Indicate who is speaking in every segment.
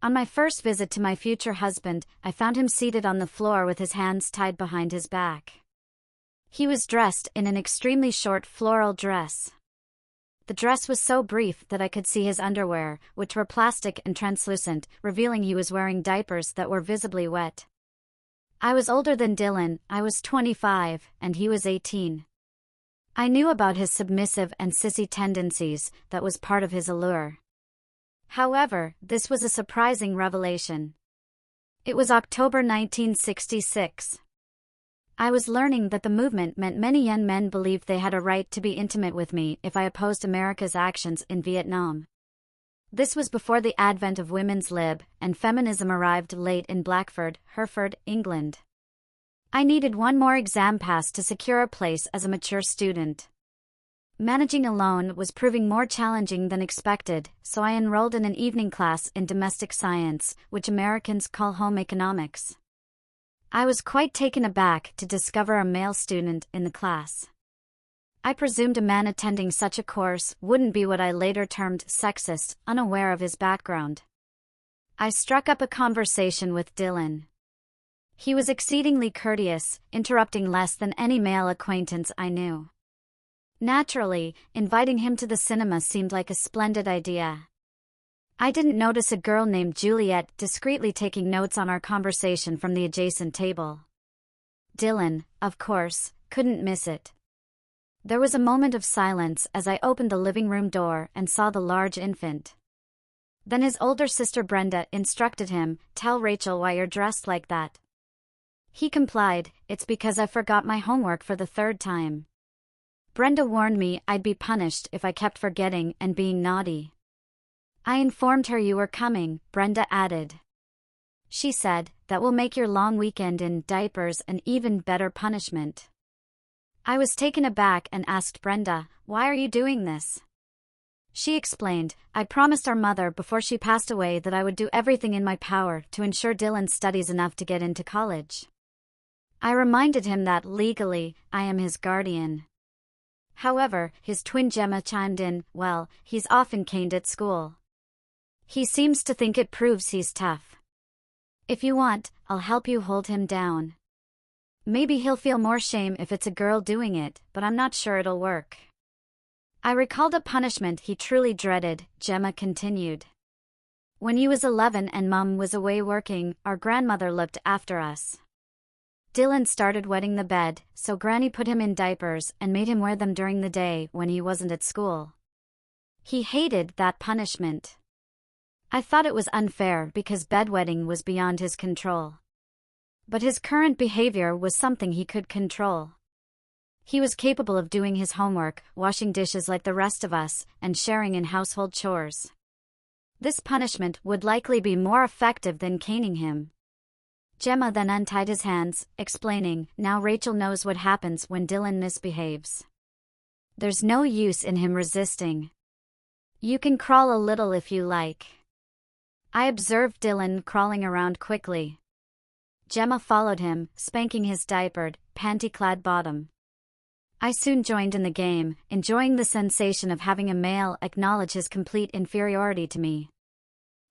Speaker 1: On my first visit to my future husband, I found him seated on the floor with his hands tied behind his back. He was dressed in an extremely short floral dress. The dress was so brief that I could see his underwear, which were plastic and translucent, revealing he was wearing diapers that were visibly wet. I was older than Dylan. I was 25, and he was 18. I knew about his submissive and sissy tendencies. That was part of his allure. However, this was a surprising revelation. It was October 1966. I was learning that the movement meant many young men believed they had a right to be intimate with me if I opposed America's actions in Vietnam. This was before the advent of women's lib, and feminism arrived late in Blackford, Hereford, England. I needed one more exam pass to secure a place as a mature student. Managing alone was proving more challenging than expected, so I enrolled in an evening class in domestic science, which Americans call home economics. I was quite taken aback to discover a male student in the class. I presumed a man attending such a course wouldn't be what I later termed sexist, unaware of his background. I struck up a conversation with Dylan. He was exceedingly courteous, interrupting less than any male acquaintance I knew. Naturally, inviting him to the cinema seemed like a splendid idea. I didn't notice a girl named Juliet discreetly taking notes on our conversation from the adjacent table. Dylan, of course, couldn't miss it. There was a moment of silence as I opened the living room door and saw the large infant. Then his older sister Brenda instructed him, "Tell Rachel why you're dressed like that." He complied, "It's because I forgot my homework for the third time." Brenda warned me I'd be punished if I kept forgetting and being naughty. "I informed her you were coming," Brenda added. She said, "That will make your long weekend in diapers an even better punishment." I was taken aback and asked Brenda, "Why are you doing this?" She explained, "I promised our mother before she passed away that I would do everything in my power to ensure Dylan studies enough to get into college." I reminded him that, legally, I am his guardian. However, his twin Gemma chimed in, "Well, he's often caned at school. He seems to think it proves he's tough. If you want, I'll help you hold him down. Maybe he'll feel more shame if it's a girl doing it, but I'm not sure it'll work." I recalled a punishment he truly dreaded, Gemma continued. "When he was 11 and Mum was away working, our grandmother looked after us. Dylan started wetting the bed, so Granny put him in diapers and made him wear them during the day when he wasn't at school. He hated that punishment. I thought it was unfair because bedwetting was beyond his control. But his current behavior was something he could control. He was capable of doing his homework, washing dishes like the rest of us, and sharing in household chores. This punishment would likely be more effective than caning him. Gemma then untied his hands, explaining, "Now Rachel knows what happens when Dylan misbehaves. There's no use in him resisting. You can crawl a little if you like." I observed Dylan crawling around quickly. Gemma followed him, spanking his diapered, panty-clad bottom. I soon joined in the game, enjoying the sensation of having a male acknowledge his complete inferiority to me.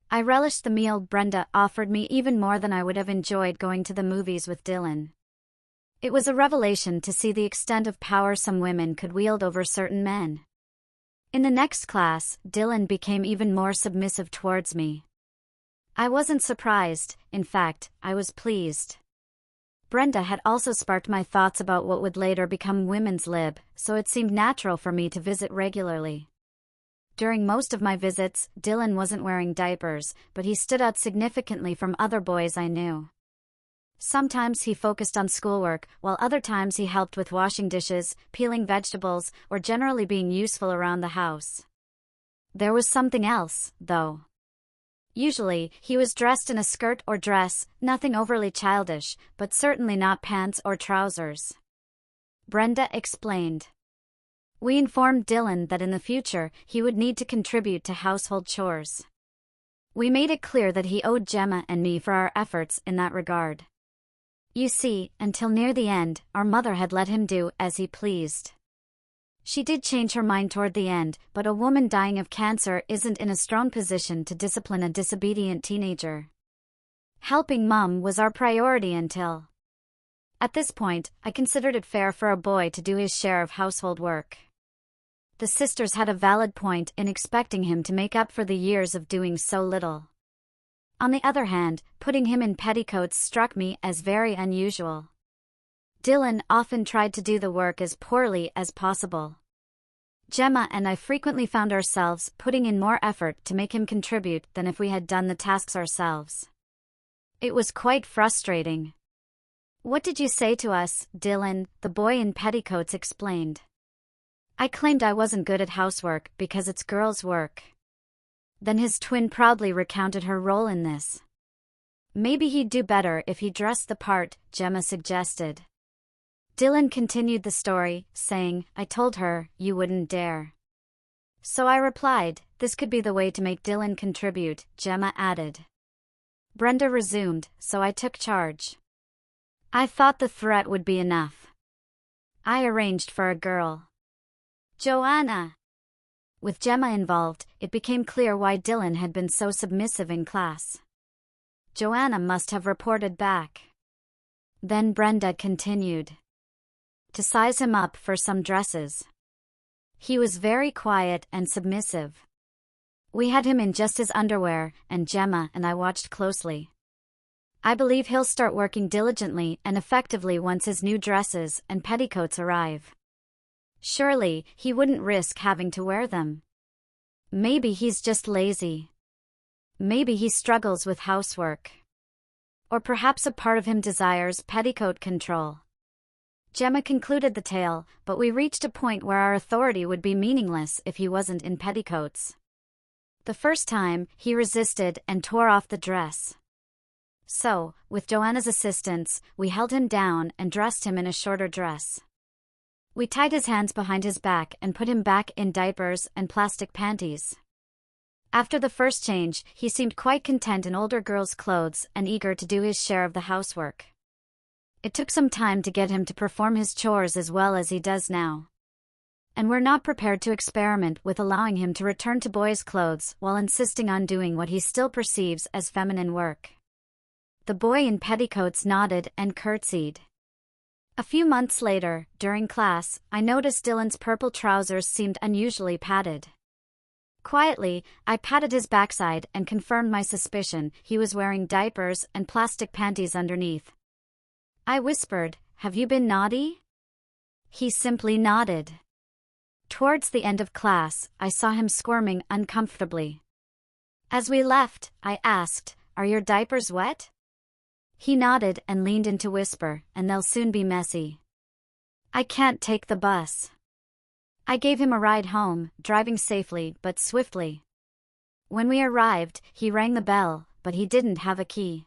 Speaker 1: I relished the meal Brenda offered me even more than I would have enjoyed going to the movies with Dylan. It was a revelation to see the extent of power some women could wield over certain men. In the next class, Dylan became even more submissive towards me. I wasn't surprised, in fact, I was pleased. Brenda had also sparked my thoughts about what would later become women's lib, so it seemed natural for me to visit regularly. During most of my visits, Dylan wasn't wearing diapers, but he stood out significantly from other boys I knew. Sometimes he focused on schoolwork, while other times he helped with washing dishes, peeling vegetables, or generally being useful around the house. There was something else, though. Usually, he was dressed in a skirt or dress, nothing overly childish, but certainly not pants or trousers. Brenda explained. We informed Dylan that in the future, he would need to contribute to household chores. We made it clear that he owed Gemma and me for our efforts in that regard. You see, until near the end, our mother had let him do as he pleased. She did change her mind toward the end, but a woman dying of cancer isn't in a strong position to discipline a disobedient teenager. Helping Mum was our priority until... At this point, I considered it fair for a boy to do his share of household work. The sisters had a valid point in expecting him to make up for the years of doing so little. On the other hand, putting him in petticoats struck me as very unusual. Dylan often tried to do the work as poorly as possible. Gemma and I frequently found ourselves putting in more effort to make him contribute than if we had done the tasks ourselves. It was quite frustrating. "What did you say to us, Dylan?" the boy in petticoats explained. I claimed I wasn't good at housework because it's girls' work. Then his twin proudly recounted her role in this. "Maybe he'd do better if he dressed the part," Gemma suggested. Dylan continued the story, saying, "I told her, you wouldn't dare." So I replied, "This could be the way to make Dylan contribute," Gemma added. Brenda resumed, "So I took charge. I thought the threat would be enough. I arranged for a girl. Joanna." With Gemma involved, it became clear why Dylan had been so submissive in class. Joanna must have reported back. Then Brenda continued. To size him up for some dresses. He was very quiet and submissive. We had him in just his underwear, and Gemma and I watched closely. I believe he'll start working diligently and effectively once his new dresses and petticoats arrive. Surely, he wouldn't risk having to wear them. Maybe he's just lazy. Maybe he struggles with housework. Or perhaps a part of him desires petticoat control. Gemma concluded the tale, but we reached a point where our authority would be meaningless if he wasn't in petticoats. The first time, he resisted and tore off the dress. So, with Joanna's assistance, we held him down and dressed him in a shorter dress. We tied his hands behind his back and put him back in diapers and plastic panties. After the first change, he seemed quite content in older girls' clothes and eager to do his share of the housework. It took some time to get him to perform his chores as well as he does now. And we're not prepared to experiment with allowing him to return to boys' clothes while insisting on doing what he still perceives as feminine work. The boy in petticoats nodded and curtsied. A few months later, during class, I noticed Dylan's purple trousers seemed unusually padded. Quietly, I patted his backside and confirmed my suspicion he was wearing diapers and plastic panties underneath. I whispered, "Have you been naughty?" He simply nodded. Towards the end of class, I saw him squirming uncomfortably. As we left, I asked, "Are your diapers wet?" He nodded and leaned in to whisper, "And they'll soon be messy. I can't take the bus." I gave him a ride home, driving safely but swiftly. When we arrived, he rang the bell, but he didn't have a key.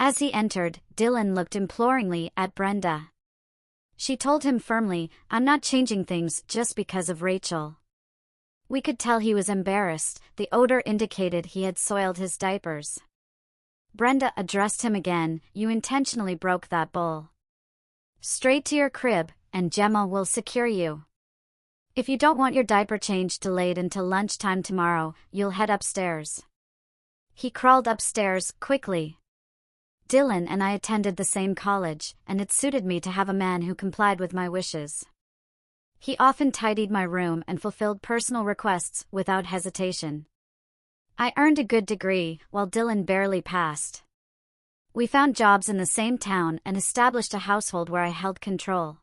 Speaker 1: As he entered, Dylan looked imploringly at Brenda. She told him firmly, "I'm not changing things just because of Rachel." We could tell he was embarrassed. The odor indicated he had soiled his diapers. Brenda addressed him again, "You intentionally broke that bowl. Straight to your crib, and Gemma will secure you. If you don't want your diaper changed delayed until lunchtime tomorrow, you'll head upstairs." He crawled upstairs quickly. Dylan and I attended the same college, and it suited me to have a man who complied with my wishes. He often tidied my room and fulfilled personal requests without hesitation. I earned a good degree, while Dylan barely passed. We found jobs in the same town and established a household where I held control.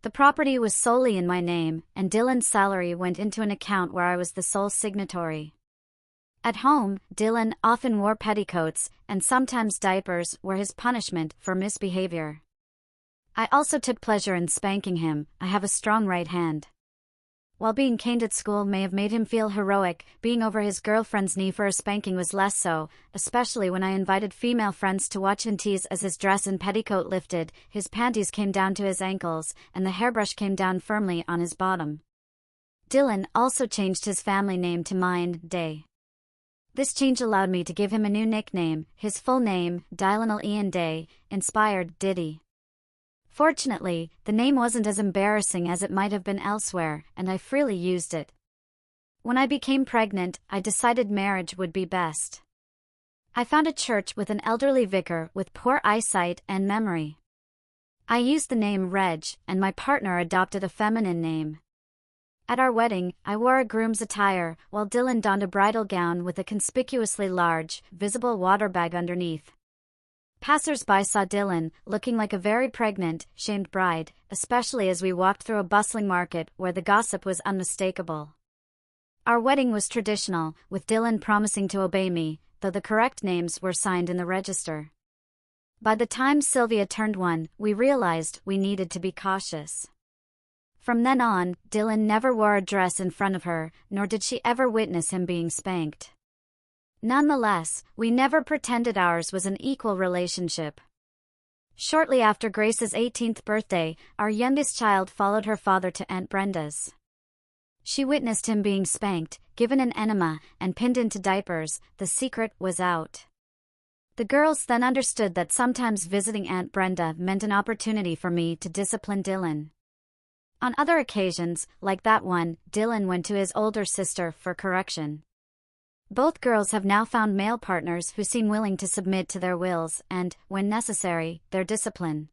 Speaker 1: The property was solely in my name, and Dylan's salary went into an account where I was the sole signatory. At home, Dylan often wore petticoats, and sometimes diapers were his punishment for misbehavior. I also took pleasure in spanking him. I have a strong right hand. While being caned at school may have made him feel heroic, being over his girlfriend's knee for a spanking was less so, especially when I invited female friends to watch and tease as his dress and petticoat lifted, his panties came down to his ankles, and the hairbrush came down firmly on his bottom. Dylan also changed his family name to mine, Day. This change allowed me to give him a new nickname, his full name, Dylan Ian Day, inspired Diddy. Fortunately, the name wasn't as embarrassing as it might have been elsewhere, and I freely used it. When I became pregnant, I decided marriage would be best. I found a church with an elderly vicar with poor eyesight and memory. I used the name Reg, and my partner adopted a feminine name. At our wedding, I wore a groom's attire, while Dylan donned a bridal gown with a conspicuously large, visible water bag underneath. Passers-by saw Dylan, looking like a very pregnant, shamed bride, especially as we walked through a bustling market where the gossip was unmistakable. Our wedding was traditional, with Dylan promising to obey me, though the correct names were signed in the register. By the time Sylvia turned 1, we realized we needed to be cautious. From then on, Dylan never wore a dress in front of her, nor did she ever witness him being spanked. Nonetheless, we never pretended ours was an equal relationship. Shortly after Grace's 18th birthday, our youngest child followed her father to Aunt Brenda's. She witnessed him being spanked, given an enema, and pinned into diapers. The secret was out. The girls then understood that sometimes visiting Aunt Brenda meant an opportunity for me to discipline Dylan. On other occasions, like that one, Dylan went to his older sister for correction. Both girls have now found male partners who seem willing to submit to their wills and, when necessary, their discipline.